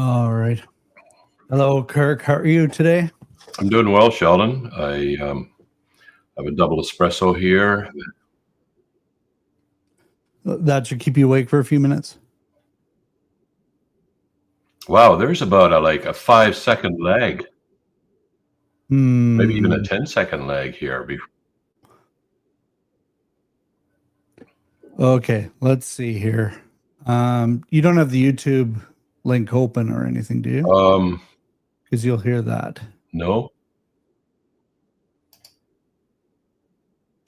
All right. Hello, Kirk. How are you today? I'm doing well, Sheldon. I have a double espresso here. That should keep you awake for a few minutes. Wow, there's about a 5 second lag, maybe even a Hmm. 10 second lag here. Okay, let's see here. You don't have the YouTube link open or anything, do you? Um, Because you'll hear that. no.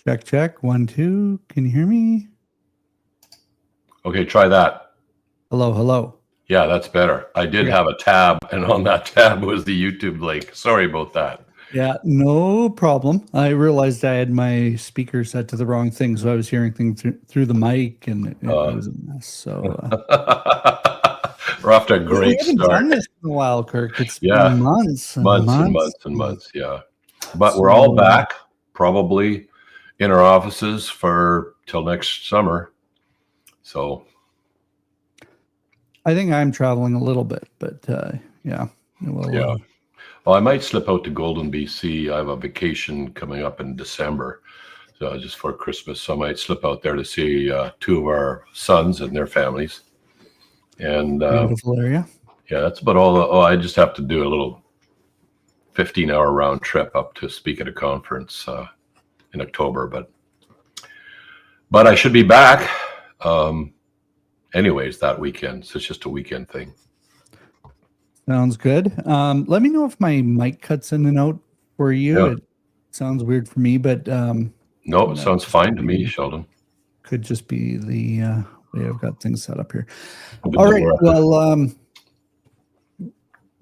Check, check. 1, 2. Can you hear me? Okay, try that. Hello, hello. Yeah, that's better. I did Yeah. have a tab, and on that tab was the YouTube link. Sorry about that. Yeah, no problem. I realized I had my speaker set to the wrong thing, so I was hearing things through the mic, and it was a mess. So We're off to a we great haven't start. done this in a while, Kirk. It's Yeah, been months and months and months. months and months. Yeah, but we're all So back, probably in our offices for till next summer. So I think I'm traveling a little bit, but yeah, well, yeah. Well, I might slip out to Golden, BC. I have a vacation coming up in December, so just for Christmas. So I might slip out there to see two of our sons and their families. And beautiful area. yeah, that's about all. Oh, I just have to do a little 15-hour round trip up to speak at a conference in October, but I should be back anyways that weekend. So it's just a weekend thing. Sounds good. Let me know if my mic cuts in and out for you. Yeah. It sounds weird for me, but No, it sounds fine to me, Sheldon. could just be the way I've got things set up here. Good All right. Lord. Well,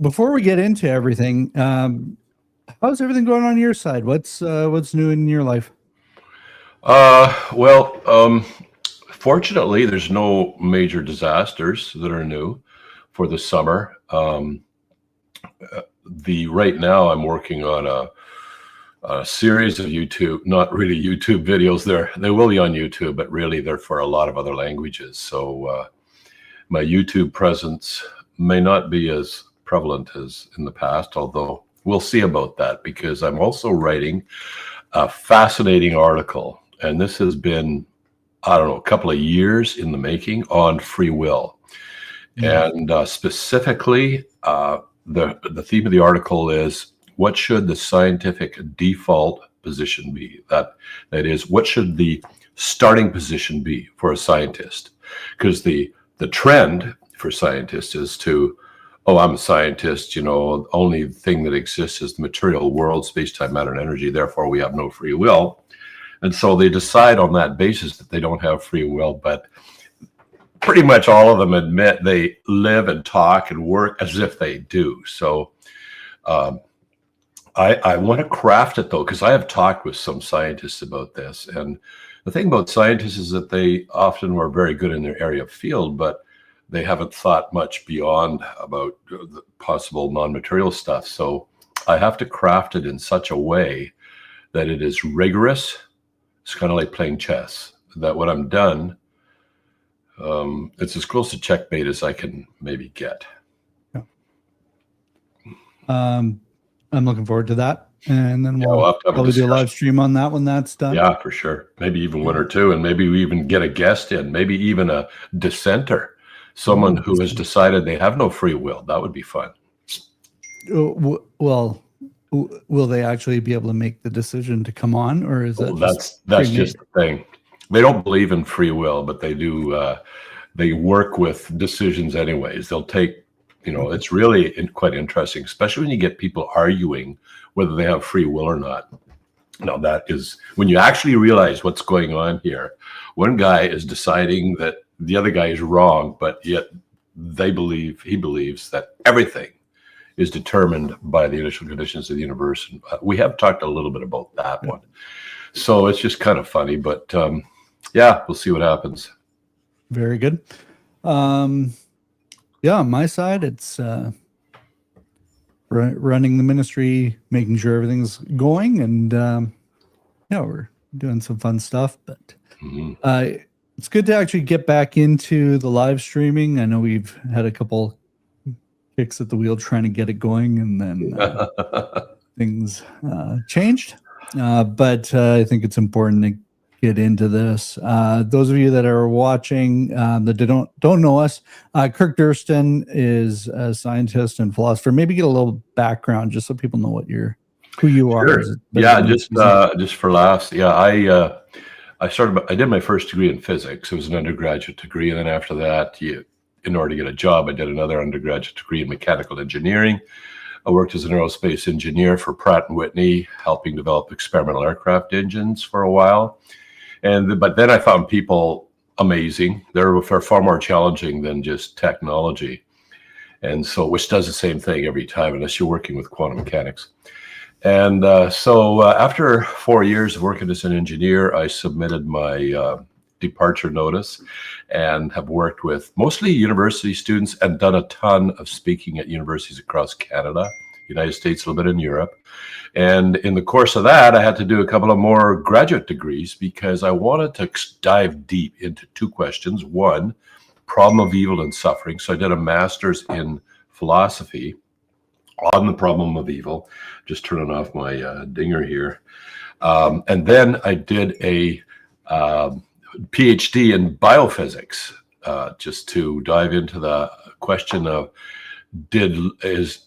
before we get into everything, how's everything going on your side? What's new in your life? Well, fortunately, there's no major disasters that are new for the summer. Right now, I'm working on a series of YouTube, not really YouTube videos. They will be on YouTube, but really they're for a lot of other languages. So my YouTube presence may not be as prevalent as in the past, although we'll see about that, because I'm also writing a fascinating article, and this has been, I don't know, a couple of years in the making, on free will. And specifically, the theme of the article is, what should the scientific default position be? That is, what should the starting position be for a scientist? Because the trend for scientists is to, oh, I'm a scientist, the only thing that exists is the material world, space, time, matter, and energy, therefore we have no free will. And so they decide on that basis that they don't have free will, but pretty much all of them admit they live and talk and work as if they do. So I want to craft it, though, because I have talked with some scientists about this. And the thing about scientists is that they often are very good in their area of field, but they haven't thought much beyond about the possible non-material stuff. So I have to craft it in such a way that it is rigorous. It's kind of like playing chess, that when I'm done, it's as close to checkmate as I can maybe get. I'm looking forward to that, and then we'll have to have a probably do a discussion. live stream on that when that's done. Yeah, for sure. Maybe even one or two, and maybe we even get a guest in, maybe even a dissenter, someone who has decided they have no free will. That would be fun. Well, will they actually be able to make the decision to come on, or is that that's just the thing? They don't believe in free will, but they do. They work with decisions anyways. They'll take. It's really quite interesting, especially when you get people arguing whether they have free will or not. Now, that is when you actually realize what's going on here. One guy is deciding that the other guy is wrong, but yet he believes that everything is determined by the initial conditions of the universe. And we have talked a little bit about that one. So it's just kind of funny, but yeah, we'll see what happens. Very good. Yeah, on my side, it's running the ministry, making sure everything's going, and yeah, we're doing some fun stuff. But it's good to actually get back into the live streaming. I know we've had a couple kicks at the wheel trying to get it going, and then things changed. But I think it's important to get into this. Those of you that are watching that don't know us, Kirk Durston is a scientist and philosopher. Maybe get a little background just so people know who you are. Sure. Yeah, just for laughs. Yeah, I did my first degree in physics. It was an undergraduate degree, and then after that, in order to get a job, I did another undergraduate degree in mechanical engineering. I worked as an aerospace engineer for Pratt & Whitney, helping develop experimental aircraft engines for a while. But then I found people amazing. They're far more challenging than just technology. And so, which does the same thing every time, unless you're working with quantum mechanics. And so after 4 years of working as an engineer, I submitted my departure notice and have worked with mostly university students and done a ton of speaking at universities across Canada, United States, a little bit in Europe. And in the course of that, I had to do a couple of more graduate degrees because I wanted to dive deep into two questions. One, problem of evil and suffering. So I did a master's in philosophy on the problem of evil. Just turning off my dinger here. And then I did a PhD in biophysics, just to dive into the question of did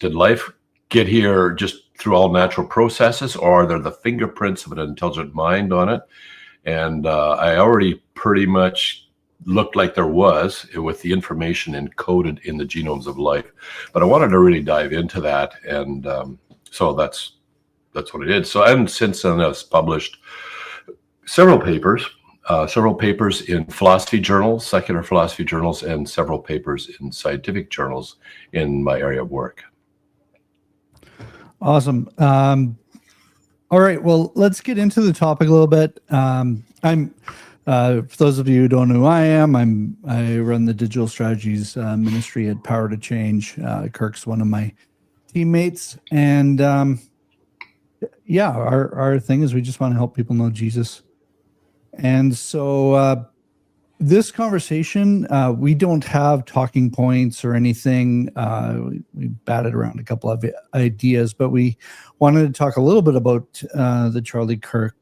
life get here just through all natural processes, or are there the fingerprints of an intelligent mind on it? And I already pretty much looked like there was, with the information encoded in the genomes of life. But I wanted to really dive into that, and so that's what I did. So, and since then I've published several papers in philosophy journals, secular philosophy journals, and several papers in scientific journals in my area of work. Awesome. All right, well, let's get into the topic a little bit. For those of you who don't know who I am, I run the digital strategies ministry at Power to Change. Kirk's one of my teammates, and our thing is we just want to help people know Jesus. And so this conversation, we don't have talking points or anything. We batted around a couple of ideas, but we wanted to talk a little bit about the Charlie Kirk.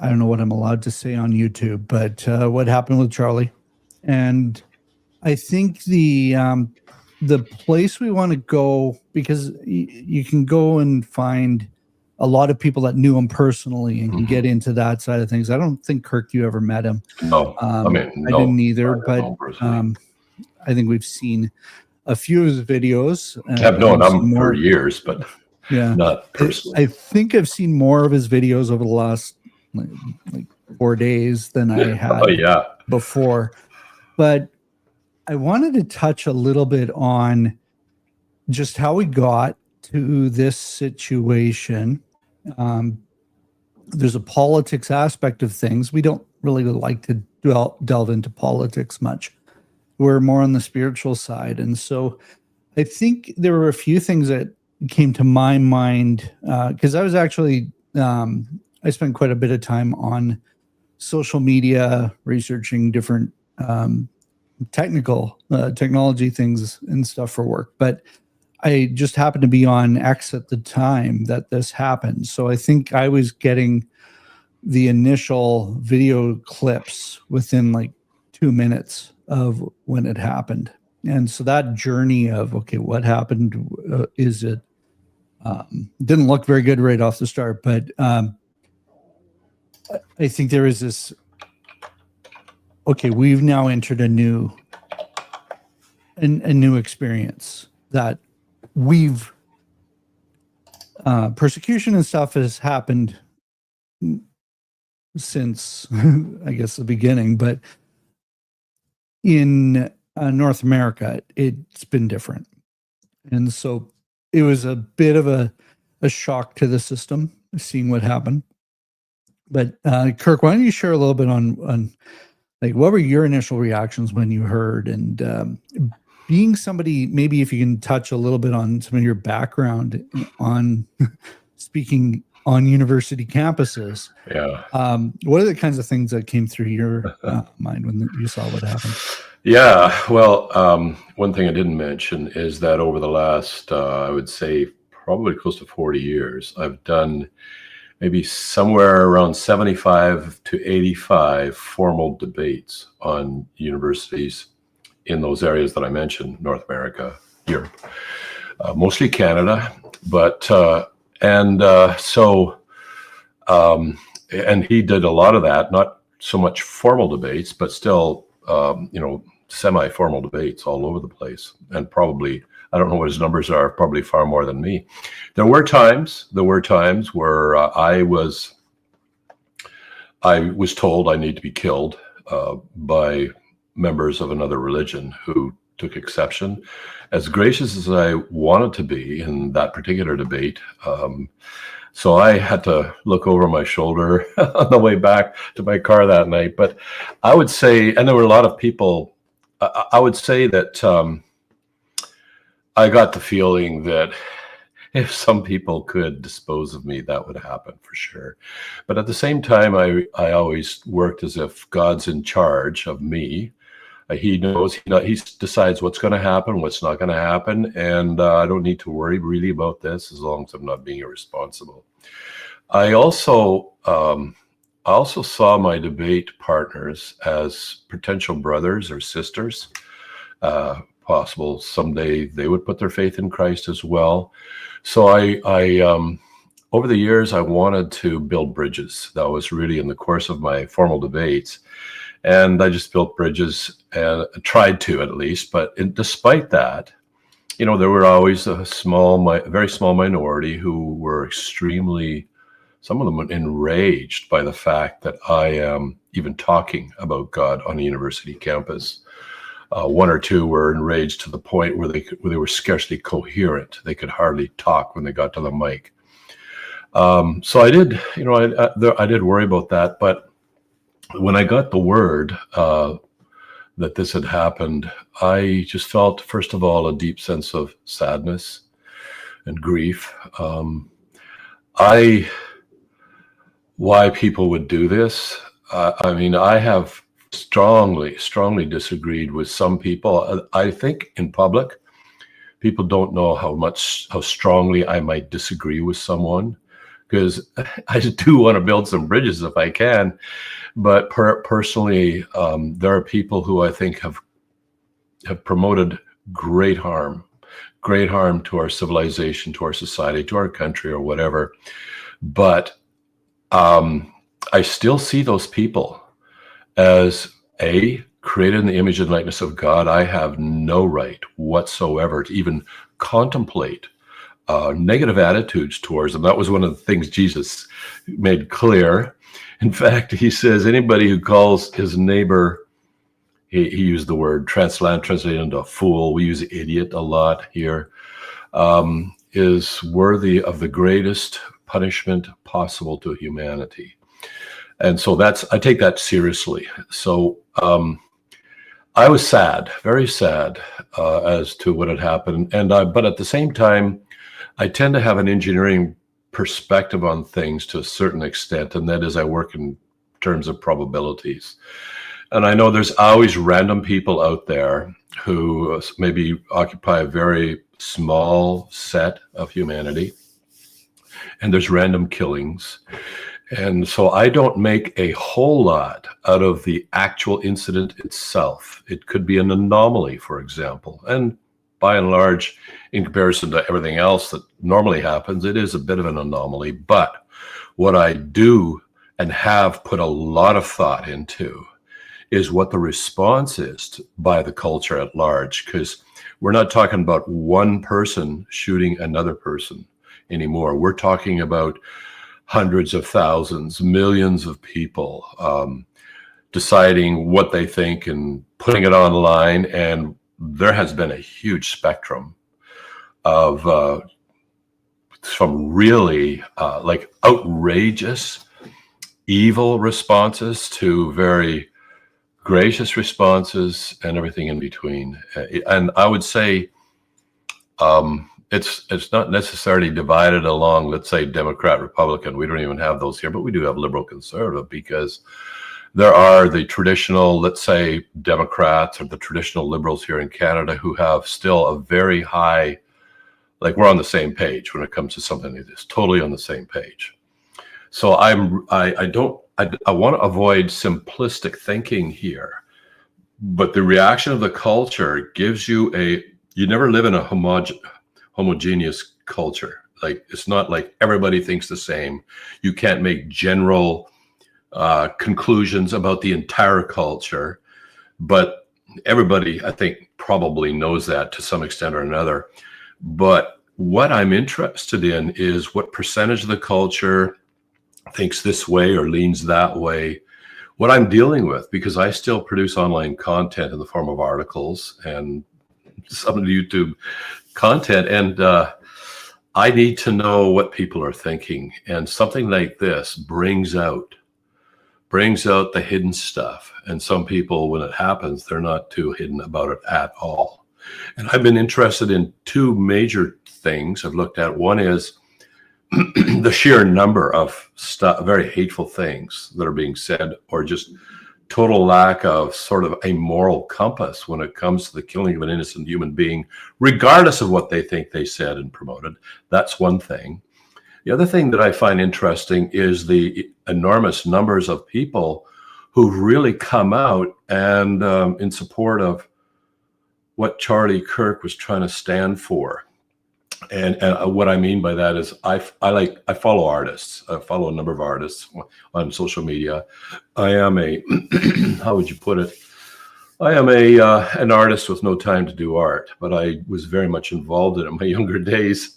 I don't know what I'm allowed to say on YouTube, but what happened with Charlie. And I think the place we want to go, because you can go and find a lot of people that knew him personally and can get into that side of things. I don't think, Kirk, you ever met him. No, I didn't either, but I think we've seen a few of his videos. I've known him for years, but not personally. I think I've seen more of his videos over the last like 4 days than I had before. But I wanted to touch a little bit on just how we got to this situation. There's a politics aspect of things. We don't really like to delve into politics much. We're more on the spiritual side. And so I think there were a few things that came to my mind because I was actually I spent quite a bit of time on social media researching different technology things and stuff for work. But I just happened to be on X at the time that this happened. So I think I was getting the initial video clips within like 2 minutes of when it happened. And so that journey of, okay, what happened? Is it didn't look very good right off the start, but I think there is this, okay, we've now entered a new experience that we've persecution and stuff has happened since I guess the beginning, but in North America it's been different. And so it was a bit of a shock to the system seeing what happened. But Kirk, why don't you share a little bit on like what were your initial reactions when you heard, and being somebody, maybe if you can touch a little bit on some of your background on speaking on university campuses. Yeah. What are the kinds of things that came through your mind when you saw what happened? Yeah, well, one thing I didn't mention is that over the last, I would say, probably close to 40 years, I've done maybe somewhere around 75 to 85 formal debates on universities in those areas that I mentioned: North America, Europe, mostly Canada, but and so and he did a lot of that, not so much formal debates, but still, semi-formal debates all over the place, and probably, I don't know what his numbers are, probably far more than me. There were times where I was told I need to be killed by members of another religion who took exception. As gracious as I wanted to be in that particular debate, so I had to look over my shoulder on the way back to my car that night. But I would say, and there were a lot of people, I would say that I got the feeling that if some people could dispose of me, that would happen for sure. But at the same time, I always worked as if God's in charge of me. He knows, he decides what's going to happen, what's not going to happen. And I don't need to worry really about this as long as I'm not being irresponsible. I also, I also saw my debate partners as potential brothers or sisters. Possible someday they would put their faith in Christ as well. So over the years, I wanted to build bridges. That was really in the course of my formal debates. And I just built bridges and tried to, at least. But despite that, there were always very small minority who were extremely, some of them were enraged by the fact that I am even talking about God on a university campus. One or two were enraged to the point where they were scarcely coherent. They could hardly talk when they got to the mic. So I did, I did worry about that. But when I got the word that this had happened, I just felt, first of all, a deep sense of sadness and grief. Why people would do this? I have strongly disagreed with some people. I think in public, people don't know how strongly I might disagree with someone, because I do want to build some bridges if I can. But personally, there are people who I think have promoted great harm to our civilization, to our society, to our country, or whatever. But I still see those people as created in the image and likeness of God. I have no right whatsoever to even contemplate negative attitudes towards them. That was one of the things Jesus made clear. In fact, he says anybody who calls his neighbor, he used the word translated into a fool. We use idiot a lot here, is worthy of the greatest punishment possible to humanity. And so I take that seriously. So I was sad, very sad, as to what had happened. But at the same time, I tend to have an engineering perspective on things to a certain extent, and that is I work in terms of probabilities. And I know there's always random people out there who maybe occupy a very small set of humanity, and there's random killings. And so I don't make a whole lot out of the actual incident itself. It could be an anomaly, for example. And by and large, in comparison to everything else that normally happens, it is a bit of an anomaly. But what I do and have put a lot of thought into is what the response is by the culture at large, because we're not talking about one person shooting another person anymore. We're talking about hundreds of thousands, millions of people deciding what they think and putting it online. And there has been a huge spectrum of from really like outrageous, evil responses to very gracious responses and everything in between. And I would say it's not necessarily divided along, let's say, Democrat, Republican. We don't even have those here, but we do have liberal, conservative, because there are the traditional, let's say, Democrats or the traditional liberals here in Canada who have still a very high, like we're on the same page when it comes to something like this, totally on the same page. So I want to avoid simplistic thinking here, but the reaction of the culture gives you you never live in a homogeneous culture. Like, it's not like everybody thinks the same. You can't make general conclusions about the entire culture, but everybody, I think, probably knows that to some extent or another. But what I'm interested in is what percentage of the culture thinks this way or leans that way. What I'm dealing with, because I still produce online content in the form of articles and some YouTube content, and I need to know what people are thinking. And something like this brings out the hidden stuff. And some people, when it happens, they're not too hidden about it at all. And I've been interested in two major things I've looked at. One is the sheer number of very hateful things that are being said, or just total lack of sort of a moral compass when it comes to the killing of an innocent human being, regardless of what they think they said and promoted. That's one thing. The other thing that I find interesting is the enormous numbers of people who really come out and in support of what Charlie Kirk was trying to stand for. And what I mean by that is I follow artists. I follow a number of artists on social media. I am a, how would you put it? I am an artist with no time to do art, but I was very much involved in it in my younger days.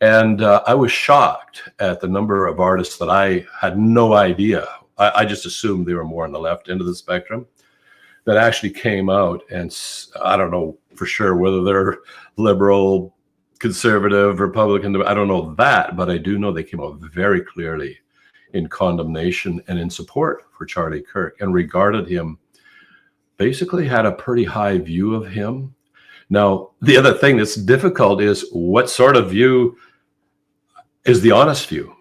And I was shocked at the number of artists that I had no idea. I just assumed they were more on the left end of the spectrum, that actually came out. And I don't know for sure whether they're liberal, conservative, Republican, I don't know that, but I do know they came out very clearly in condemnation and in support for Charlie Kirk, and regarded him, basically had a pretty high view of him. Now, the other thing that's difficult is what sort of view is the honest view,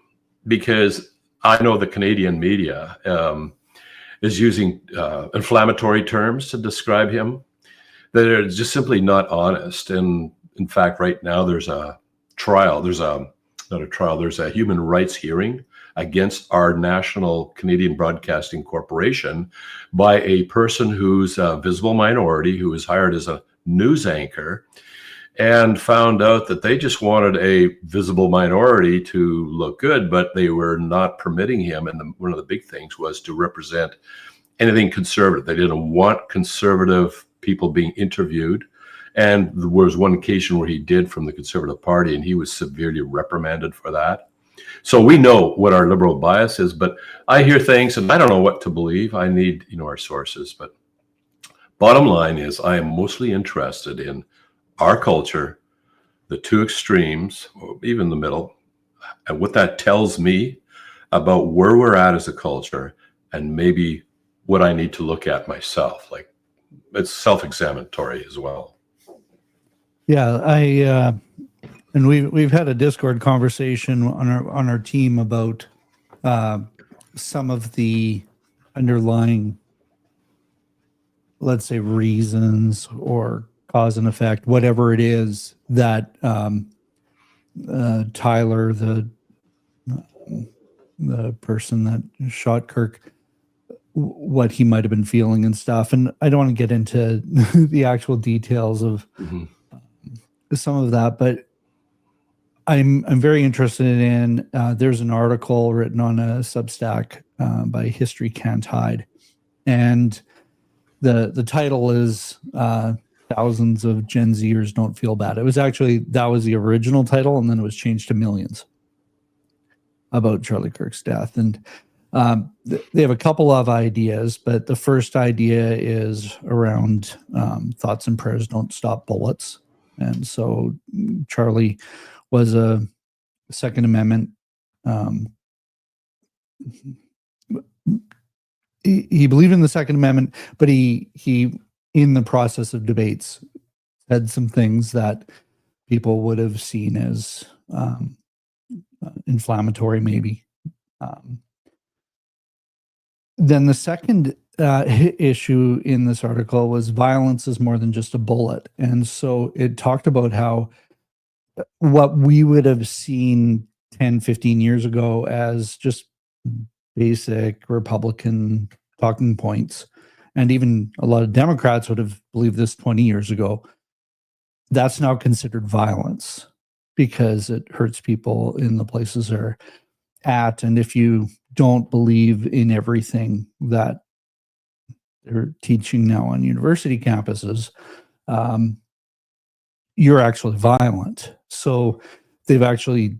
because I know the Canadian media is using inflammatory terms to describe him that are just simply not honest. And in fact, right now there's a trial, there's a human rights hearing against our national Canadian Broadcasting Corporation by a person who's a visible minority, who was hired as a news anchor, and found out that they just wanted a visible minority to look good, but they were not permitting him. And one of the big things was to represent anything conservative. They didn't want conservative people being interviewed. And there was one occasion where he did, from the Conservative Party, and he was severely reprimanded for that. So we know what our liberal bias is, but I hear things and I don't know what to believe. I need, our sources. But bottom line is, I am mostly interested in our culture, the two extremes, or even the middle, and what that tells me about where we're at as a culture, and maybe what I need to look at myself. Like, it's self-examinatory as well. Yeah, and we've had a Discord conversation on our team about some of the underlying, let's say, reasons or cause and effect, whatever it is, that Tyler, the person that shot Kirk, what he might have been feeling and stuff. And I don't want to get into the actual details of some of that, but I'm very interested in, there's an article written on a Substack by History Can't Hide, and the title is Thousands of Gen Zers Don't Feel Bad. It was actually, that was the original title, and then it was changed to Millions, about Charlie Kirk's death. And they have a couple of ideas, but the first idea is around thoughts and prayers don't stop bullets. And so Charlie was a Second Amendment. He believed in the Second Amendment, but he in the process of debates said some things that people would have seen as inflammatory, maybe. then the second issue in this article was violence is more than just a bullet. And so it talked about how what we would have seen 10, 15 years ago as just basic Republican talking points, and even a lot of Democrats would have believed this 20 years ago, that's now considered violence because it hurts people in the places they're at. And if you don't believe in everything that they're teaching now on university campuses, you're actually violent. So they've actually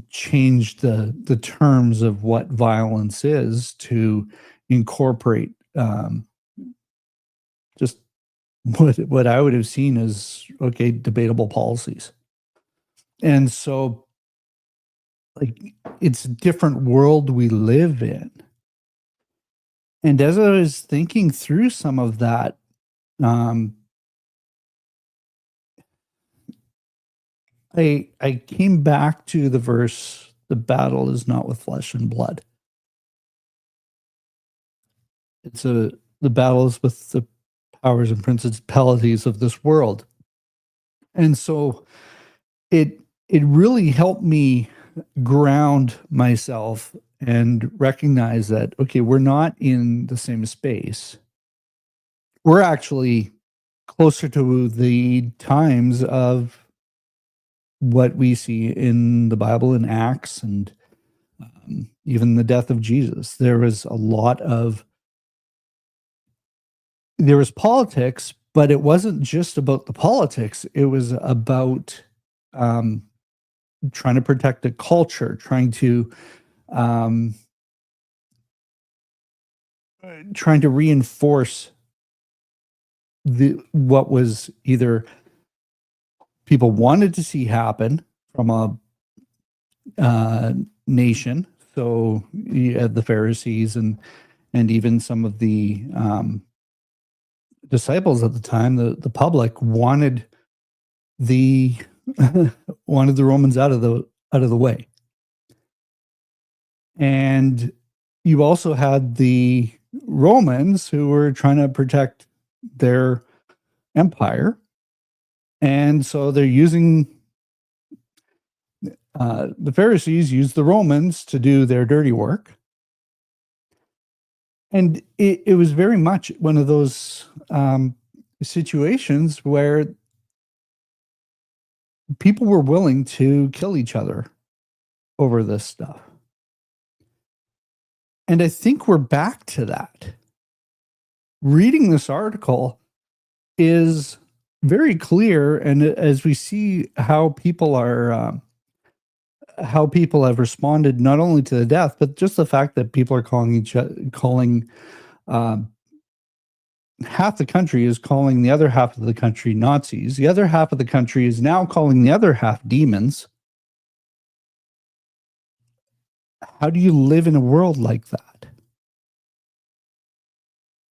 changed the terms of what violence is to incorporate just what I would have seen as, okay, debatable policies. And so, like, it's a different world we live in. And as I was thinking through some of that, I came back to the verse, the battle is not with flesh and blood. The battle is with the powers and principalities of this world. And so it really helped me ground myself and recognize that, okay, we're not in the same space. We're actually closer to the times of what we see in the Bible in Acts and even the death of Jesus. There was politics, but it wasn't just about the politics. It was about trying to protect a culture, trying to reinforce what was either people wanted to see happen from a nation. So you had the Pharisees and even some of the disciples at the time, the public wanted the Romans out of the way. And you also had the Romans who were trying to protect their empire. And so they're using the Pharisees used the Romans to do their dirty work. And it was very much one of those situations where people were willing to kill each other over this stuff. And I think we're back to that. Reading this article is very clear, and as we see how people have responded not only to the death, but just the fact that people are calling half the country is calling the other half of the country Nazis. The other half of the country is now calling the other half demons. How do you live in a world like that?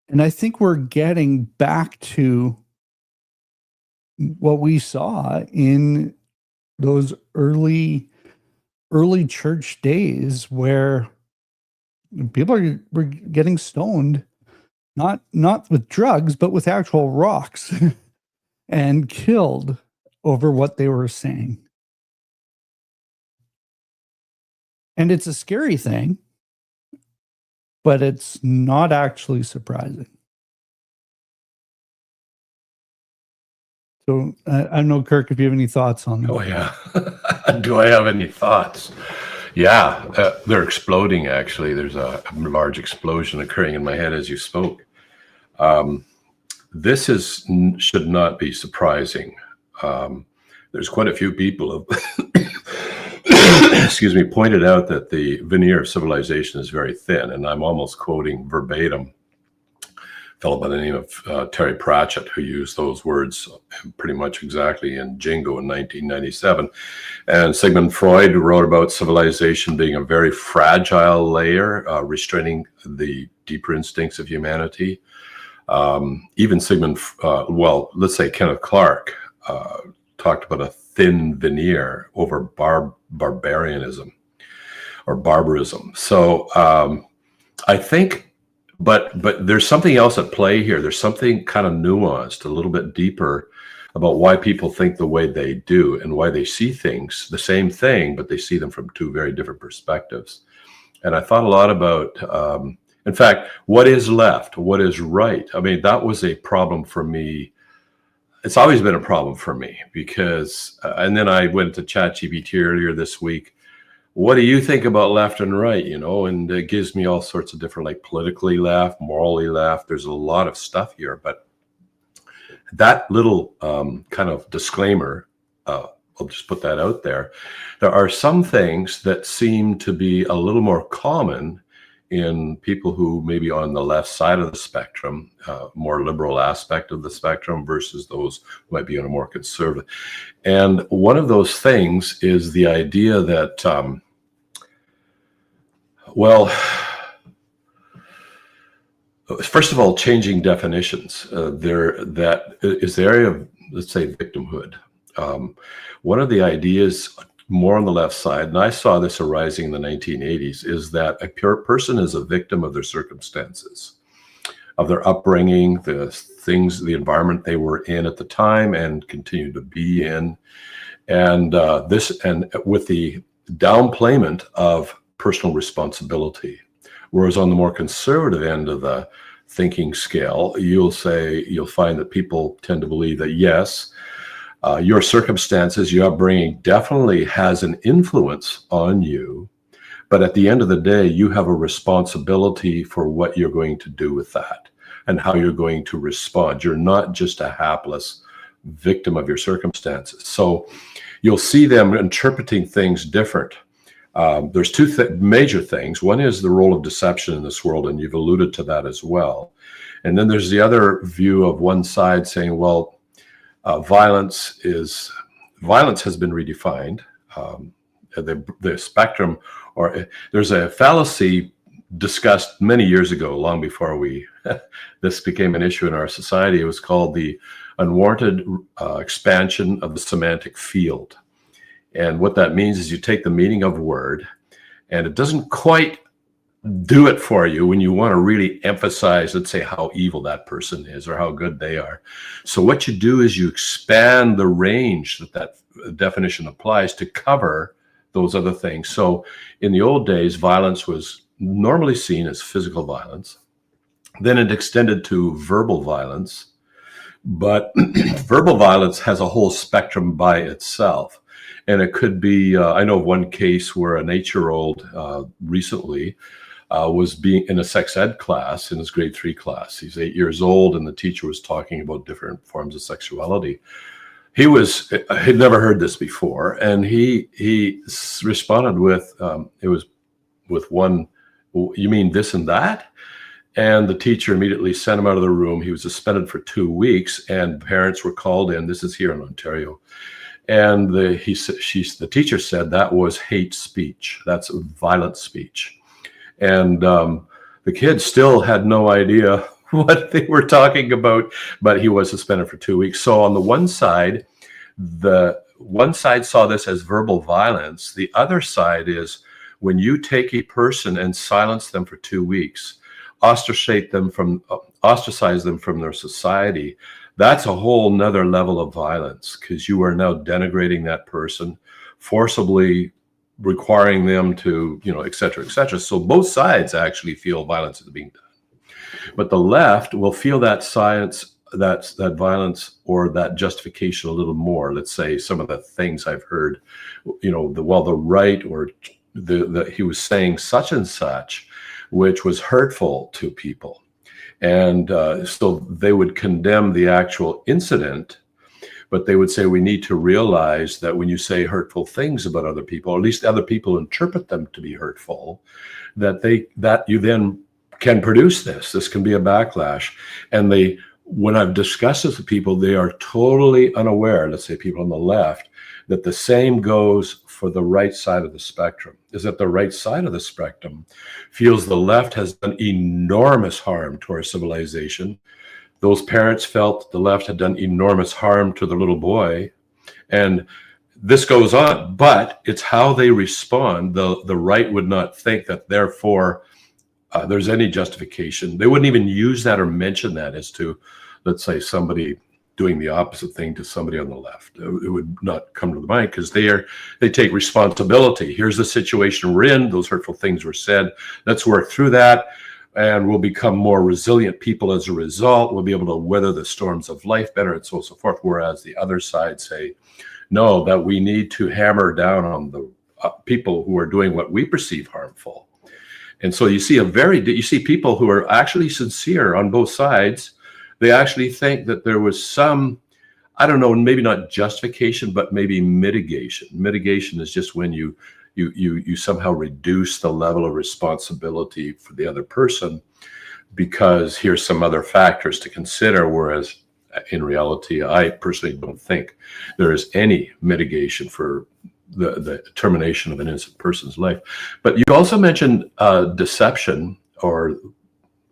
And I think we're getting back to what we saw in those early church days, where people were getting stoned, not with drugs, but with actual rocks and killed over what they were saying. And it's a scary thing, but it's not actually surprising. So I don't know, Kirk, if you have any thoughts on that. Oh, yeah. Do I have any thoughts? Yeah, they're exploding, actually. There's a large explosion occurring in my head as you spoke. This should not be surprising. There's quite a few people have pointed out that the veneer of civilization is very thin, and I'm almost quoting verbatim a fellow by the name of Terry Pratchett, who used those words pretty much exactly in Jingo in 1997. And Sigmund Freud wrote about civilization being a very fragile layer, restraining the deeper instincts of humanity. Even let's say Kenneth Clark talked about a thin veneer over barbarianism or barbarism. So I think But there's something else at play here. There's something kind of nuanced, a little bit deeper about why people think the way they do and why they see things the same thing, but they see them from two very different perspectives. And I thought a lot about, in fact, what is left, what is right. I mean, that was a problem for me. It's always been a problem for me because, and then I went to ChatGPT earlier this week. What do you think about left and right? And it gives me all sorts of different, like politically left, morally left. There's a lot of stuff here, but that little kind of disclaimer, I'll just put that out there. There are some things that seem to be a little more common in people who may be on the left side of the spectrum, more liberal aspect of the spectrum versus those who might be on a more conservative. And one of those things is the idea that, well, first of all, changing definitions. That is the area of, let's say, victimhood. One of the ideas more on the left side, and I saw this arising in the 1980s, is that a pure person is a victim of their circumstances, of their upbringing, the things, the environment they were in at the time and continue to be in. And with the downplayment of personal responsibility. Whereas on the more conservative end of the thinking scale, you'll find that people tend to believe that yes, your circumstances, your upbringing definitely has an influence on you, but at the end of the day, you have a responsibility for what you're going to do with that and how you're going to respond. You're not just a hapless victim of your circumstances. So you'll see them interpreting things different. There's two major things. One is the role of deception in this world, and you've alluded to that as well. And then there's the other view of one side saying, well, violence has been redefined. The spectrum, or there's a fallacy discussed many years ago, long before this became an issue in our society. It was called the unwarranted expansion of the semantic field. And what that means is you take the meaning of a word and it doesn't quite do it for you when you want to really emphasize, let's say, how evil that person is or how good they are. So what you do is you expand the range that definition applies to cover those other things. So in the old days, violence was normally seen as physical violence. Then it extended to verbal violence. But verbal violence has a whole spectrum by itself. And it could be, I know of one case where an 8-year-old recently was being in a sex ed class, in his grade 3 class. He's 8 years old, and the teacher was talking about different forms of sexuality. He'd never heard this before, and he responded with, it was with one, you mean this and that? And the teacher immediately sent him out of the room. He was suspended for 2 weeks, and parents were called in. This is here in Ontario. And the teacher said that was hate speech. That's violent speech. And the kid still had no idea what they were talking about, but he was suspended for 2 weeks. So on the one side saw this as verbal violence. The other side is when you take a person and silence them for 2 weeks, ostracize them from their society, that's a whole nother level of violence, because you are now denigrating that person, forcibly requiring them to, et cetera, et cetera. So both sides actually feel violence is being done. But the left will feel that that violence or that justification a little more. Let's say some of the things I've heard, the right, or he was saying such and such, which was hurtful to people. And so they would condemn the actual incident, but they would say we need to realize that when you say hurtful things about other people, or at least other people interpret them to be hurtful, that you then can produce this. This can be a backlash. And when I've discussed this with people, they are totally unaware, let's say people on the left, that the same goes for the right side of the spectrum, is that the right side of the spectrum feels the left has done enormous harm to our civilization. Those parents felt the left had done enormous harm to the little boy. And this goes on, but it's how they respond. The right would not think that therefore there's any justification. They wouldn't even use that or mention that as to, let's say, somebody doing the opposite thing to somebody on the left. It would not come to the mind, because they take responsibility. Here's the situation we're in. Those hurtful things were said. Let's work through that, and we'll become more resilient people as a result. We'll be able to weather the storms of life better, and so on and so forth. Whereas the other side say, no, that we need to hammer down on the people who are doing what we perceive harmful. And so you see people who are actually sincere on both sides. They actually think that there was some, I don't know, maybe not justification, but maybe mitigation. Mitigation is just when you somehow reduce the level of responsibility for the other person, because here's some other factors to consider. Whereas in reality, I personally don't think there is any mitigation for the termination of an innocent person's life. But you also mentioned deception, or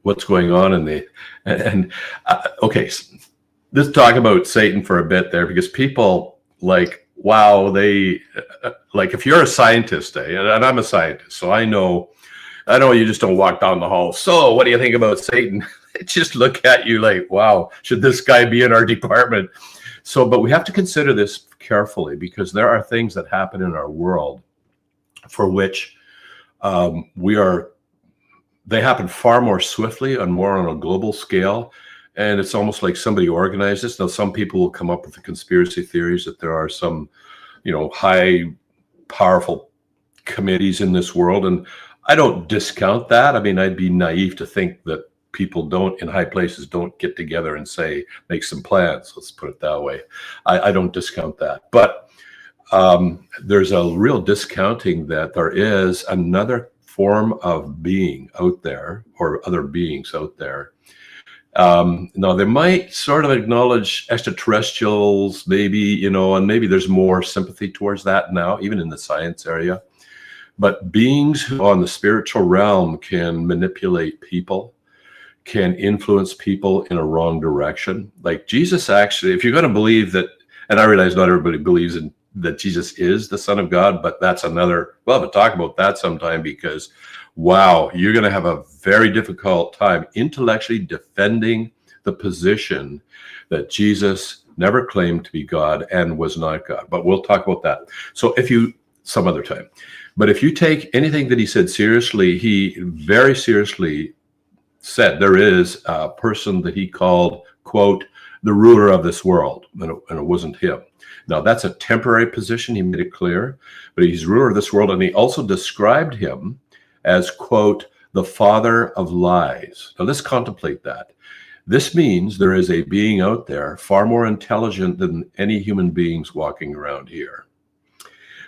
what's going on in the, okay, let's talk about Satan for a bit there, because people like, wow, they like, if you're a scientist, and I'm a scientist, so I know you just don't walk down the hall, so what do you think about Satan? They just look at you like, wow, should this guy be in our department? So, but we have to consider this carefully, because there are things that happen in our world for which they happen far more swiftly and more on a global scale. And it's almost like somebody organized this. Now, some people will come up with the conspiracy theories that there are some, high, powerful committees in this world. And I don't discount that. I mean, I'd be naive to think that people in high places don't get together and say, make some plans. Let's put it that way. I don't discount that. But there's a real discounting that there is another form of being out there, or other beings out there. Now, they might sort of acknowledge extraterrestrials, maybe, and maybe there's more sympathy towards that now, even in the science area. But beings who on the spiritual realm can manipulate people, can influence people in a wrong direction. Like Jesus, actually, if you're going to believe that, and I realize not everybody believes that Jesus is the Son of God, but that's another, we'll have to talk about that sometime, because wow, you're going to have a very difficult time intellectually defending the position that Jesus never claimed to be God and was not God. But we'll talk about that. So some other time. But if you take anything that he said seriously, he very seriously said there is a person that he called, quote, the ruler of this world, and it wasn't him. Now, that's a temporary position. He made it clear, but he's ruler of this world. And he also described him as, quote, the father of lies. Now, let's contemplate that. This means there is a being out there far more intelligent than any human beings walking around here,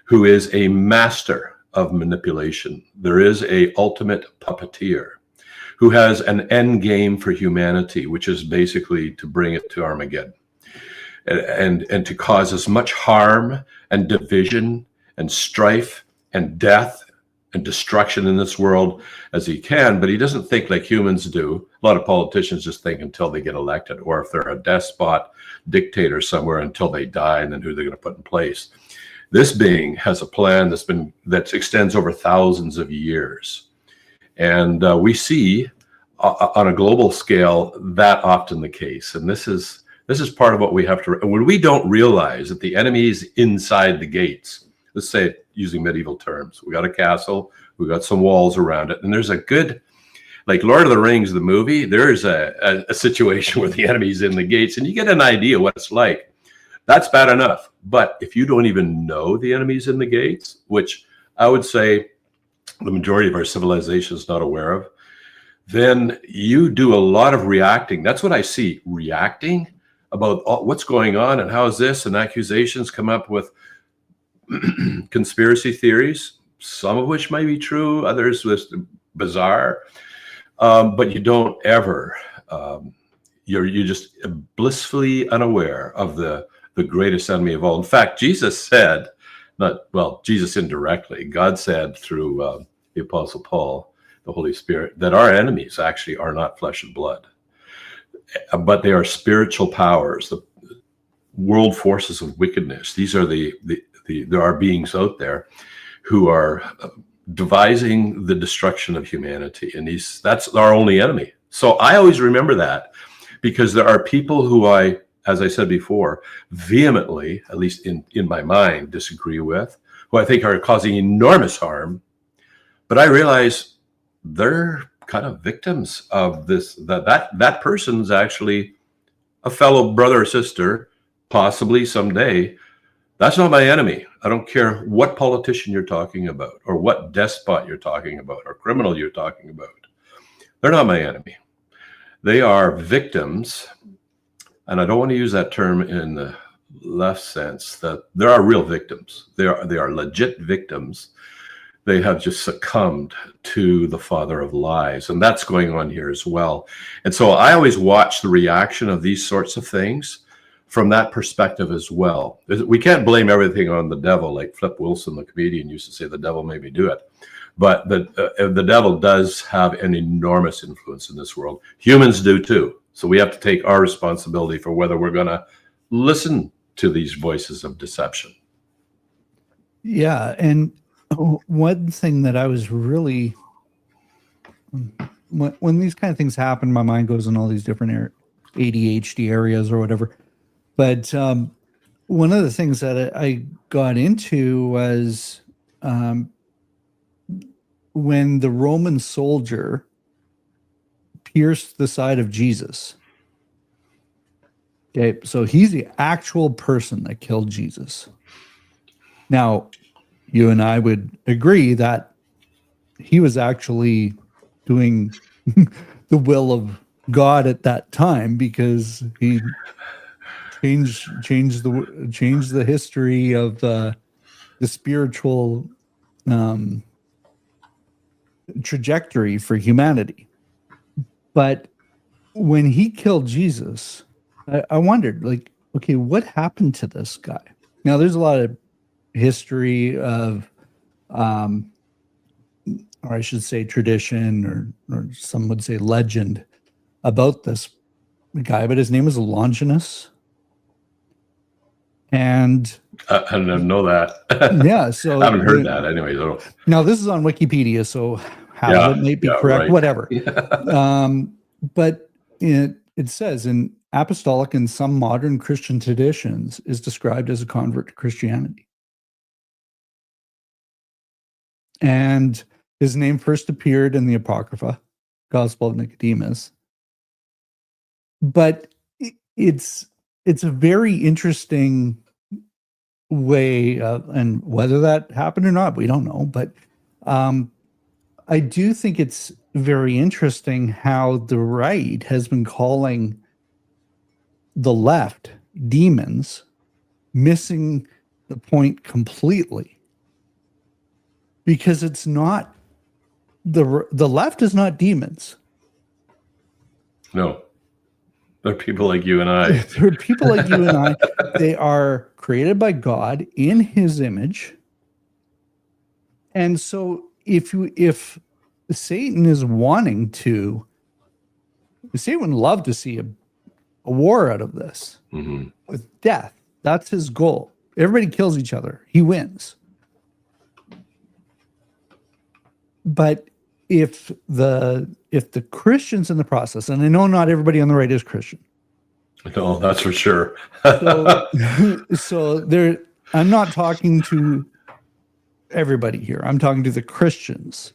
who is a master of manipulation. There is a ultimate puppeteer who has an end game for humanity, which is basically to bring it to Armageddon. And to cause as much harm and division and strife and death and destruction in this world as he can. But he doesn't think like humans do. A lot of politicians just think until they get elected, or if they're a despot dictator somewhere, until they die, and then who they're going to put in place. This being has a plan that extends over thousands of years. And we see on a global scale that often the case. And this is part of what we have to, when we don't realize that the enemy is inside the gates. Let's say it using medieval terms. We got a castle, we got some walls around it, and there's a good, like Lord of the Rings, the movie, there's a situation where the enemy's in the gates, and you get an idea what it's like. That's bad enough. But if you don't even know the enemy's in the gates, which I would say the majority of our civilization is not aware of, then you do a lot of reacting. That's what I see, reacting about what's going on and how is this, and accusations come up with conspiracy theories, some of which might be true, others was bizarre, but you don't ever, you're just blissfully unaware of the greatest enemy of all. In fact, Jesus said, Jesus indirectly, God said through the Apostle Paul, the Holy Spirit, that our enemies actually are not flesh and blood, but they are spiritual powers, the world forces of wickedness. These are there are beings out there who are devising the destruction of humanity, and that's our only enemy. So I always remember that, because there are people who I, as I said before, vehemently, at least in my mind, disagree with, who I think are causing enormous harm. But I realize they're kind of victims of this, that person's actually a fellow brother or sister, possibly someday. That's not my enemy. I don't care what politician you're talking about, or what despot you're talking about, or criminal you're talking about. They're not my enemy. They are victims. And I don't want to use that term in the left sense, that there are real victims. They are legit victims. They have just succumbed to the father of lies. And that's going on here as well. And so I always watch the reaction of these sorts of things from that perspective as well. We can't blame everything on the devil, like Flip Wilson, the comedian, used to say, the devil made me do it. But the devil does have an enormous influence in this world. Humans do too. So we have to take our responsibility for whether we're going to listen to these voices of deception. Yeah. And one thing that I was really, when these kind of things happen, my mind goes in all these different ADHD areas or whatever. But one of the things that I got into was when the Roman soldier pierced the side of Jesus. Okay, so he's the actual person that killed Jesus. Now, you and I would agree that he was actually doing the will of God at that time, because he changed the history of the spiritual trajectory for humanity. But when he killed Jesus, I wondered, like, okay, what happened to this guy? Now, there's a lot of history of, or I should say tradition, or some would say legend about this guy, but his name was Longinus. And I didn't know that. yeah, so I haven't heard that anyway. So. Now, this is on Wikipedia, so how it might be correct, right. whatever. But it says, in apostolic and some modern Christian traditions, is described as a convert to Christianity. And his name first appeared in the Apocrypha, Gospel of Nicodemus. But it's a very interesting way, and whether that happened or not, we don't know. But I do think it's very interesting how the right has been calling the left demons, missing the point completely. Because it's not, the left is not demons. No. They're people like you and I. They're people like you and I. They are created by God in his image. And so if Satan is wanting to, Satan would love to see a war out of this with death. That's his goal. Everybody kills each other. He wins. But if the Christians in the process, and I know not everybody on the right is Christian. No, that's for sure. So there, I'm not talking to everybody here. I'm talking to the Christians.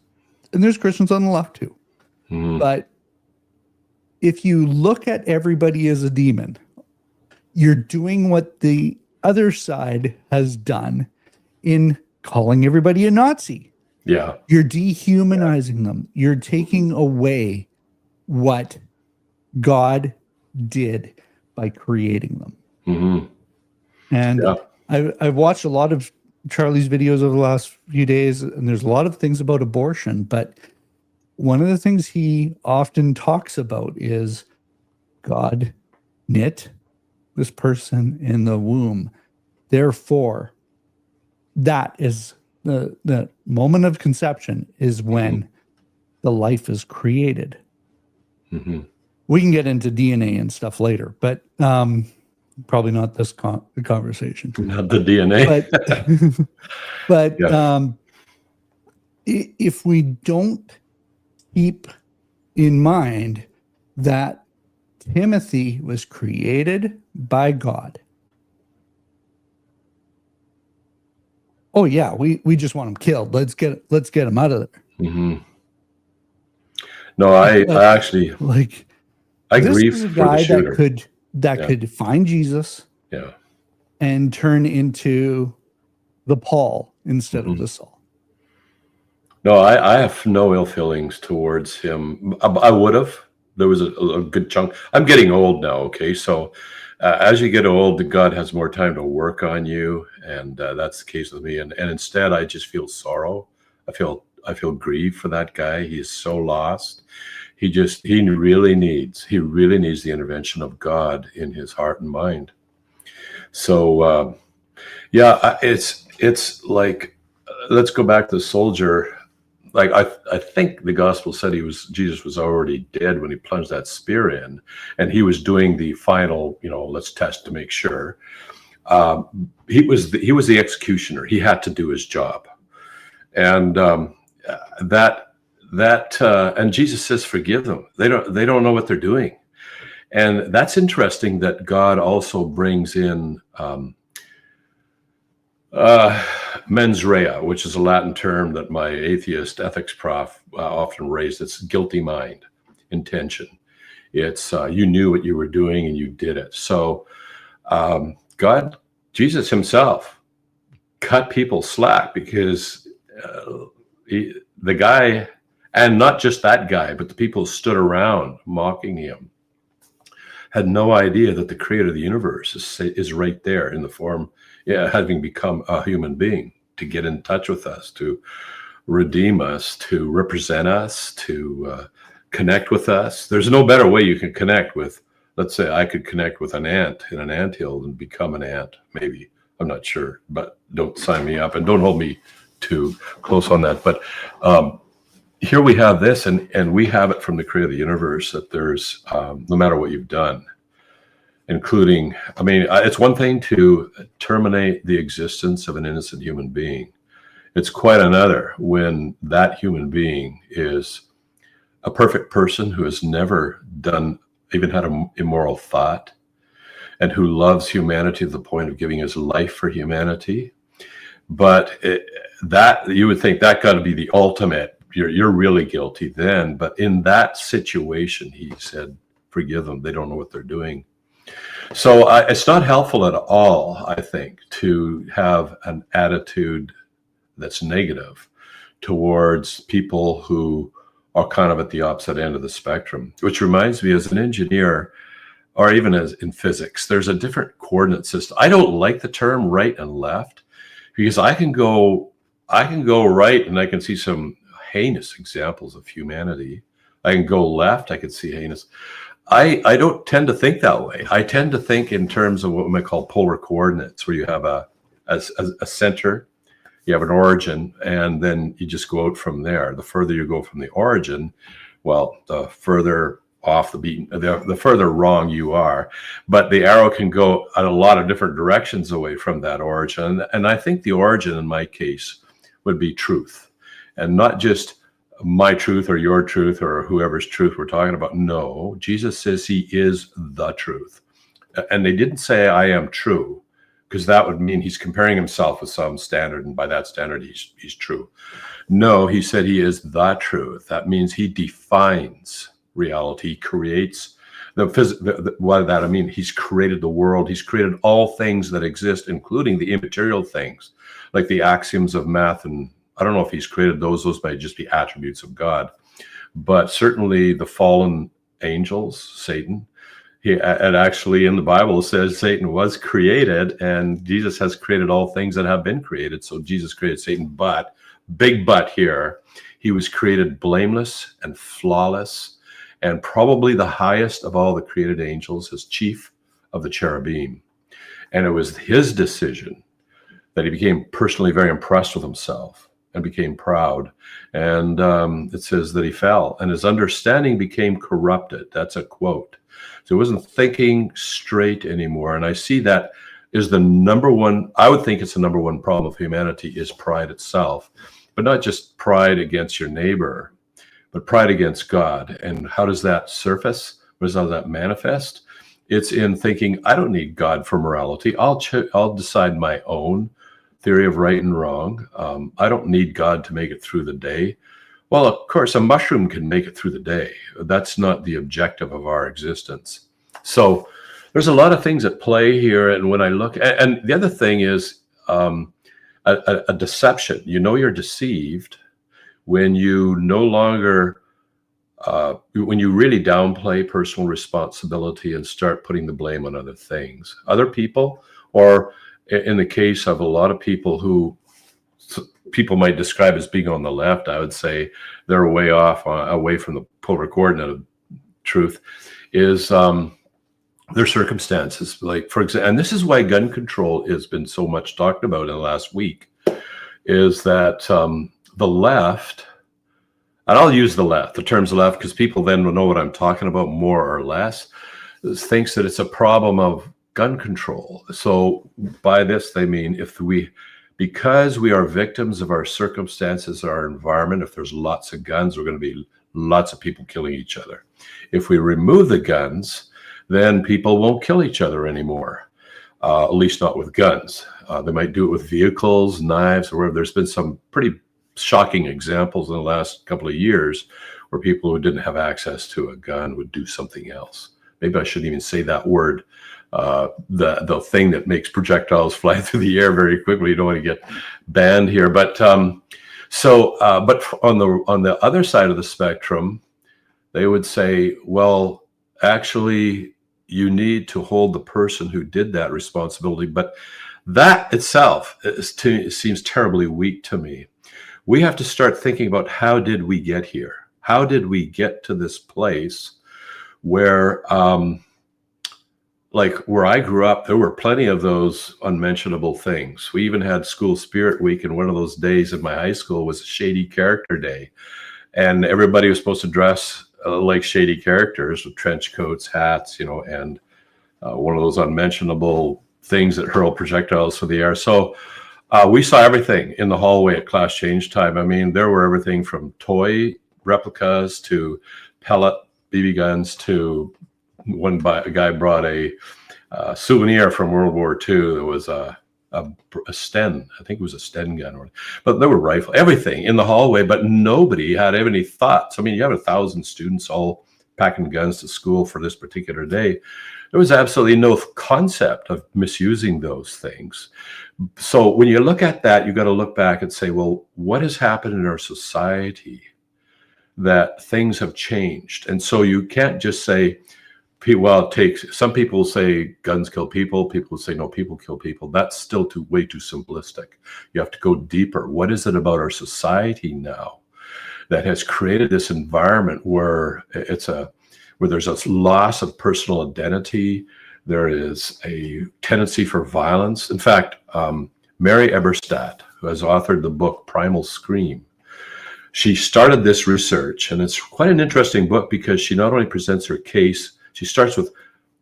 And there's Christians on the left too. But if you look at everybody as a demon, you're doing what the other side has done in calling everybody a Nazi. Yeah. You're dehumanizing them. You're taking away what God did by creating them. And I've watched a lot of Charlie's videos over the last few days, and there's a lot of things about abortion, but one of the things he often talks about is God knit this person in the womb. Therefore, that is the moment of conception is when the life is created. We can get into DNA and stuff later, but probably not this conversation. Not the DNA. But if we don't keep in mind that Timothy was created by God. Oh yeah, we just want him killed. Let's get him out of there. Mm-hmm. No, I actually like I this grieve is a for the guy shooter. that could find Jesus, Yeah, and turn into the Paul instead mm-hmm. of the Saul. No, I have no ill feelings towards him. I would have. There was a good chunk. I'm getting old now. Okay, so as you get old, God has more time to work on you, and that's the case with me. And instead, I just feel sorrow. I feel grief for that guy. He is so lost. He really needs the intervention of God in his heart and mind. So yeah, it's like, let's go back to the soldier. Like I think the gospel said Jesus was already dead when he plunged that spear in, and he was doing the final, let's test to make sure. He was the executioner. He had to do his job, and and Jesus says, forgive them. They don't know what they're doing, and that's interesting that God also brings in mens rea, which is a Latin term that my atheist ethics prof often raised. It's guilty mind, intention. It's you knew what you were doing and you did it. So Jesus himself cut people slack because the guy, and not just that guy, but the people who stood around mocking him, had no idea that the creator of the universe is right there in the form, having become a human being, to get in touch with us, to redeem us, to represent us, to connect with us. There's no better way you can connect with. Let's say I could connect with an ant in an anthill and become an ant. Maybe, I'm not sure, but don't sign me up and don't hold me too close on that. But here we have this, and we have it from the creator of the universe, that there's no matter what you've done, including, it's one thing to terminate the existence of an innocent human being. It's quite another when that human being is a perfect person who has never even had an immoral thought, and who loves humanity to the point of giving his life for humanity. But that, you would think that got to be the ultimate. You're really guilty then. But in that situation, he said, forgive them. They don't know what they're doing. So it's not helpful at all, I think, to have an attitude that's negative towards people who are kind of at the opposite end of the spectrum, which reminds me, as an engineer, or even as in physics, there's a different coordinate system. I don't like the term right and left, because I can go right and I can see some heinous examples of humanity. I can go left, I can see heinous. I don't tend to think that way. I tend to think in terms of what we might call polar coordinates, where you have a center, you have an origin, and then you just go out from there. The further you go from the origin, well, the further off the further wrong you are. But the arrow can go at a lot of different directions away from that origin. And I think the origin in my case would be truth, and not just my truth or your truth or whoever's truth we're talking about. No, Jesus says he is the truth. And they didn't say I am true, because that would mean he's comparing himself with some standard, and by that standard he's true. No, he said he is the truth. That means he defines reality, creates what does that mean? He's created the world. He's created all things that exist, including the immaterial things, like the axioms of math. And I don't know if he's created those might just be attributes of God, but certainly the fallen angels, Satan, and actually in the Bible it says Satan was created, and Jesus has created all things that have been created. So Jesus created Satan, but big but here, he was created blameless and flawless, and probably the highest of all the created angels, as chief of the cherubim. And it was his decision that he became personally very impressed with himself and became proud. And it says that he fell, and his understanding became corrupted. That's a quote. So he wasn't thinking straight anymore. And I see that is the number one, I would think it's the number one problem of humanity, is pride itself. but not just pride against your neighbor, but pride against God. And how does that surface? How does that manifest? It's in thinking, I don't need God for morality. I'll decide my own theory of right and wrong. I don't need God to make it through the day. Well, of course, a mushroom can make it through the day. That's not the objective of our existence. So there's a lot of things at play here. And when I look, and the other thing is a deception. You know you're deceived when you no longer, when you really downplay personal responsibility and start putting the blame on other things, other people, or in the case of a lot of people who people might describe as being on the left, I would say they're way off, away from the polar coordinate of truth, is their circumstances. Like, for example, and this is why gun control has been so much talked about in the last week, is that the left, and I'll use the terms left, because people then will know what I'm talking about more or less, thinks that it's a problem of gun control. So by this, they mean because we are victims of our circumstances, our environment, if there's lots of guns, we're going to be lots of people killing each other. If we remove the guns, then people won't kill each other anymore, at least not with guns. They might do it with vehicles, knives, or whatever. There's been some pretty shocking examples in the last couple of years where people who didn't have access to a gun would do something else. Maybe I shouldn't even say that word. The thing that makes projectiles fly through the air very quickly. You don't want to get banned here, but but on the other side of the spectrum, they would say, well, actually, you need to hold the person who did that responsibility. But that itself seems terribly weak to me. We have to start thinking about, how did we get here? How did we get to this place where like where I grew up, there were plenty of those unmentionable things. We even had school spirit week, and one of those days in my high school was a shady character day. And everybody was supposed to dress like shady characters with trench coats, hats, and one of those unmentionable things that hurl projectiles through the air. So we saw everything in the hallway at class change time. I mean, there were everything from toy replicas to pellet BB guns to a guy brought a souvenir from World War II. There was a Sten, I think it was a Sten gun, but there were rifles, everything in the hallway, but nobody had any thoughts. I mean, you have 1,000 students all packing guns to school for this particular day. There was absolutely no concept of misusing those things. So when you look at that, you got to look back and say, well, what has happened in our society that things have changed? And so you can't just say, well, some people say guns kill people. People say no, people kill people. That's still way too simplistic. You have to go deeper. What is it about our society now that has created this environment where where there's a loss of personal identity? There is a tendency for violence. In fact, Mary Eberstadt, who has authored the book Primal Scream, she started this research, and it's quite an interesting book because she not only presents her case. She starts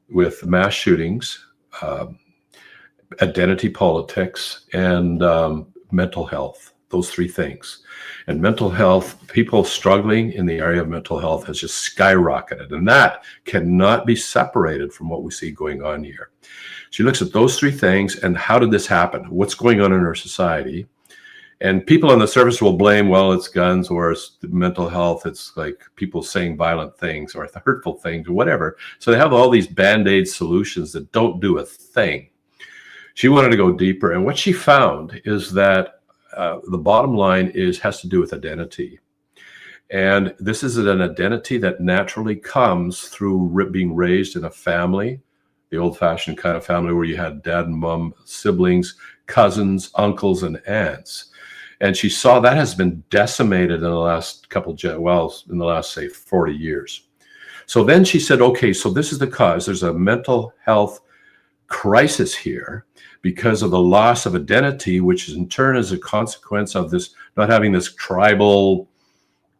with mass shootings, identity politics, and mental health, those three things. And mental health, people struggling in the area of mental health has just skyrocketed. And that cannot be separated from what we see going on here. She looks at those three things and how did this happen? What's going on in our society? And people on the surface will blame, well, it's guns or it's mental health. It's like people saying violent things or hurtful things or whatever. So they have all these Band-Aid solutions that don't do a thing. She wanted to go deeper. And what she found is that the bottom line has to do with identity. And this is an identity that naturally comes through being raised in a family, the old-fashioned kind of family where you had dad and mom, siblings, cousins, uncles, and aunts. And she saw that has been decimated in the last in the last, say, 40 years. So then she said, okay, so this is the cause. There's a mental health crisis here because of the loss of identity, which in turn is a consequence of this, not having this tribal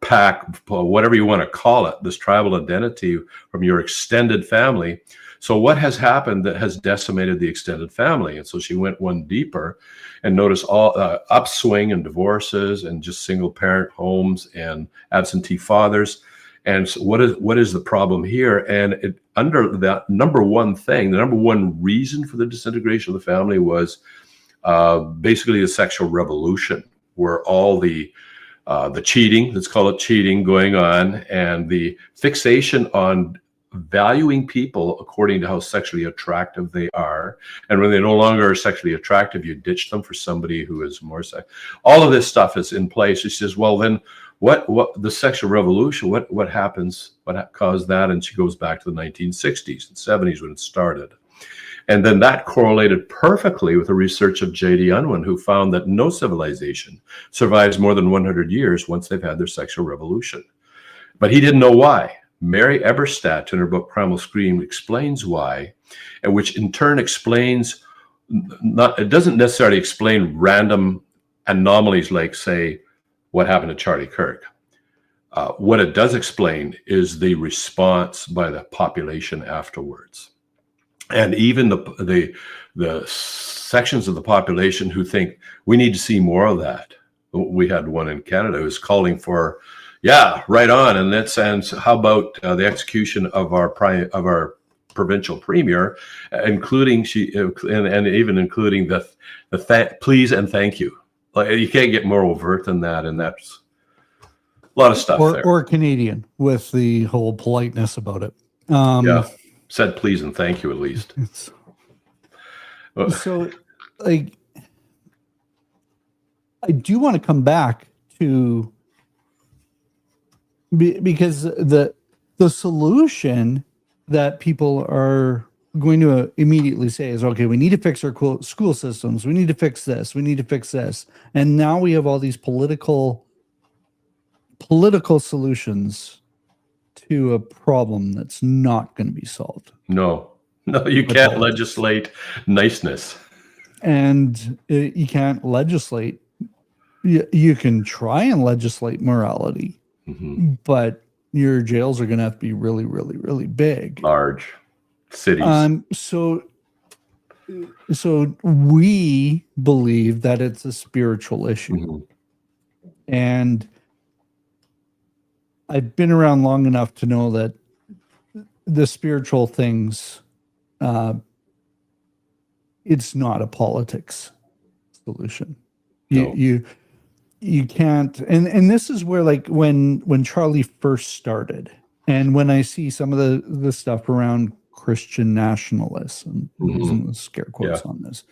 pack, whatever you want to call it, this tribal identity from your extended family. So what has happened that has decimated the extended family? And so she went one deeper and noticed all upswing in divorces and just single parent homes and absentee fathers. And so what is the problem here? And under that number one thing, the number one reason for the disintegration of the family was basically the sexual revolution, where all the cheating, let's call it cheating, going on, and the fixation on valuing people according to how sexually attractive they are. And when they no longer are sexually attractive, you ditch them for somebody who is more sex. All of this stuff is in place. She says, well, then what the sexual revolution, what happens, what caused that? And she goes back to the 1960s and 70s when it started. And then that correlated perfectly with the research of J.D. Unwin, who found that no civilization survives more than 100 years once they've had their sexual revolution. But he didn't know why. Mary Eberstadt, in her book Primal Scream, explains why, and which in turn explains, it doesn't necessarily explain random anomalies like, say, what happened to Charlie Kirk. What it does explain is the response by the population afterwards. And even the sections of the population who think we need to see more of that. We had one in Canada who's calling for, yeah, right on. And that sounds, how about the execution of our provincial premier, including and even including the please and thank you. Like, you can't get more overt than that, and that's a lot of stuff there. Or Canadian with the whole politeness about it. Yeah. Said please and thank you at least. So, like, I do want to come back to because the solution that people are going to immediately say is, okay, we need to fix our school systems. We need to fix this. We need to fix this. And now we have all these political solutions to a problem that's not going to be solved. No, you can't legislate niceness. And you can't legislate. You can try and legislate morality, but your jails are going to have to be really, really, really big. Large cities. So we believe that it's a spiritual issue. And I've been around long enough to know that the spiritual things, it's not a politics solution. No. You can't, and this is where, like, when Charlie first started, and when I see some of the stuff around Christian nationalists, and using the scare quotes on this,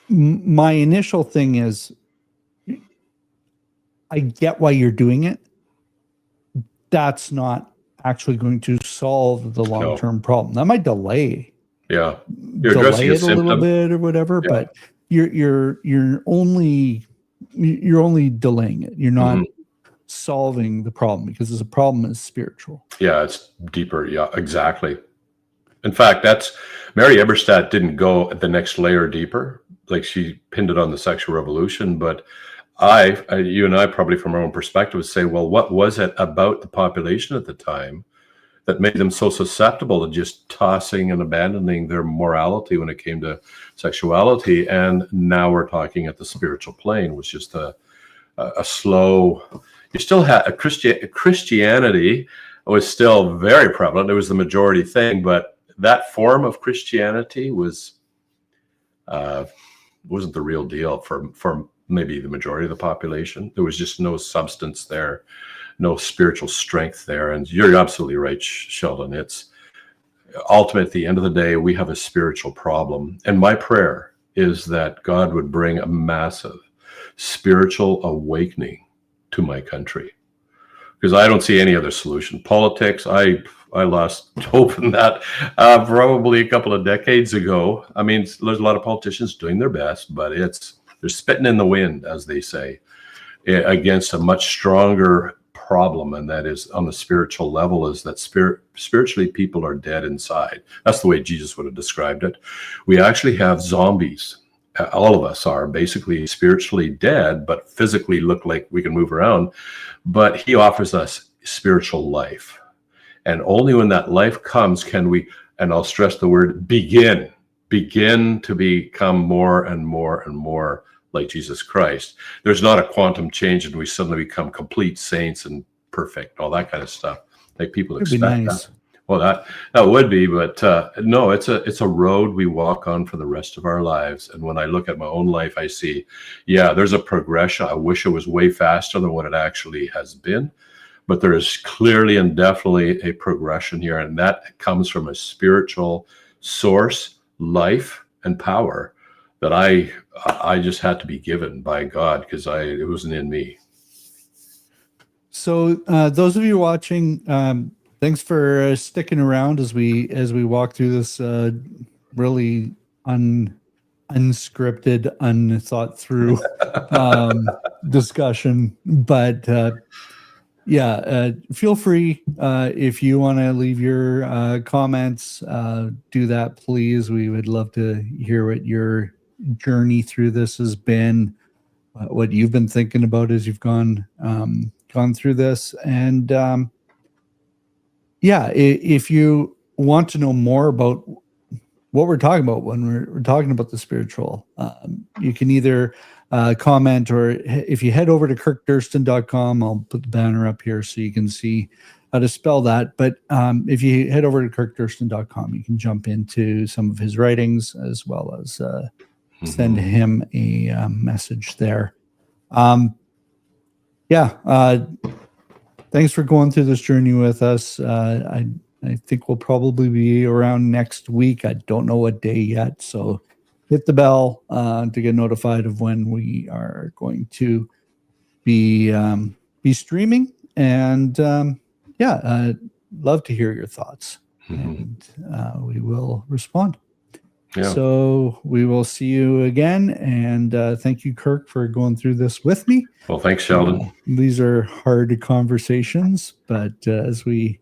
my initial thing is, I get why you're doing it. That's not actually going to solve the long-term problem. That might delay. Yeah, you're addressing it a little bit or whatever, but you're only delaying it. You're not solving the problem, because the problem is spiritual. Yeah, it's deeper. Yeah, exactly. In fact, Mary Eberstadt didn't go the next layer deeper. Like, she pinned it on the sexual revolution, but you and I probably from our own perspective would say, well, what was it about the population at the time that made them so susceptible to just tossing and abandoning their morality when it came to sexuality? And now we're talking at the spiritual plane, which is a slow. You still had Christianity was still very prevalent. It was the majority thing, but that form of Christianity wasn't the real deal for maybe the majority of the population. There was just no substance there, no spiritual strength there. And you're absolutely right, Sheldon. It's ultimately, at the end of the day, we have a spiritual problem. And my prayer is that God would bring a massive spiritual awakening to my country, because I don't see any other solution. Politics, I lost hope in that probably a couple of decades ago. I mean, there's a lot of politicians doing their best, but they're spitting in the wind, as they say, against a much stronger problem, and that is on the spiritual level, is that spiritually people are dead inside. That's the way Jesus would have described it. We actually have zombies. All of us are basically spiritually dead, but physically look like we can move around. But he offers us spiritual life. And only when that life comes can we, and I'll stress the word begin to become more and more and more like Jesus Christ. There's not a quantum change and we suddenly become complete saints and perfect, all that kind of stuff. Like people It'd be expect nice. that. Well, that would be, but no, it's a road we walk on for the rest of our lives. And when I look at my own life, I see, yeah, there's a progression. I wish it was way faster than what it actually has been, but there is clearly and definitely a progression here, and that comes from a spiritual source, life, and power that I just had to be given by God because it wasn't in me. So those of you watching, thanks for sticking around as we walk through this really unscripted, unthought through discussion. But feel free if you want to leave your comments, do that, please. We would love to hear what your journey through this has been, what you've been thinking about as you've gone through this. And if you want to know more about what we're talking about when we're talking about the spiritual, you can either comment, or if you head over to kirkdurston.com, I'll put the banner up here so you can see how to spell that. But if you head over to kirkdurston.com, you can jump into some of his writings as well as send him a message there. Thanks for going through this journey with us. I think we'll probably be around next week. I don't know what day yet, so hit the bell to get notified of when we are going to be streaming. And love to hear your thoughts, and we will respond. Yeah. So we will see you again, and thank you, Kirk, for going through this with me. Well, thanks, Sheldon. These are hard conversations, but as we're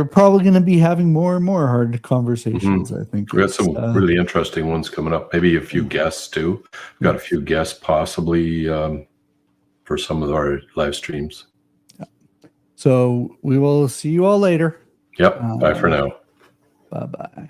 probably going to be having more and more hard conversations, I think we got some really interesting ones coming up. Maybe a few guests too. We've got a few guests possibly for some of our live streams. Yeah. So we will see you all later. Yep. Bye for now. Bye-bye.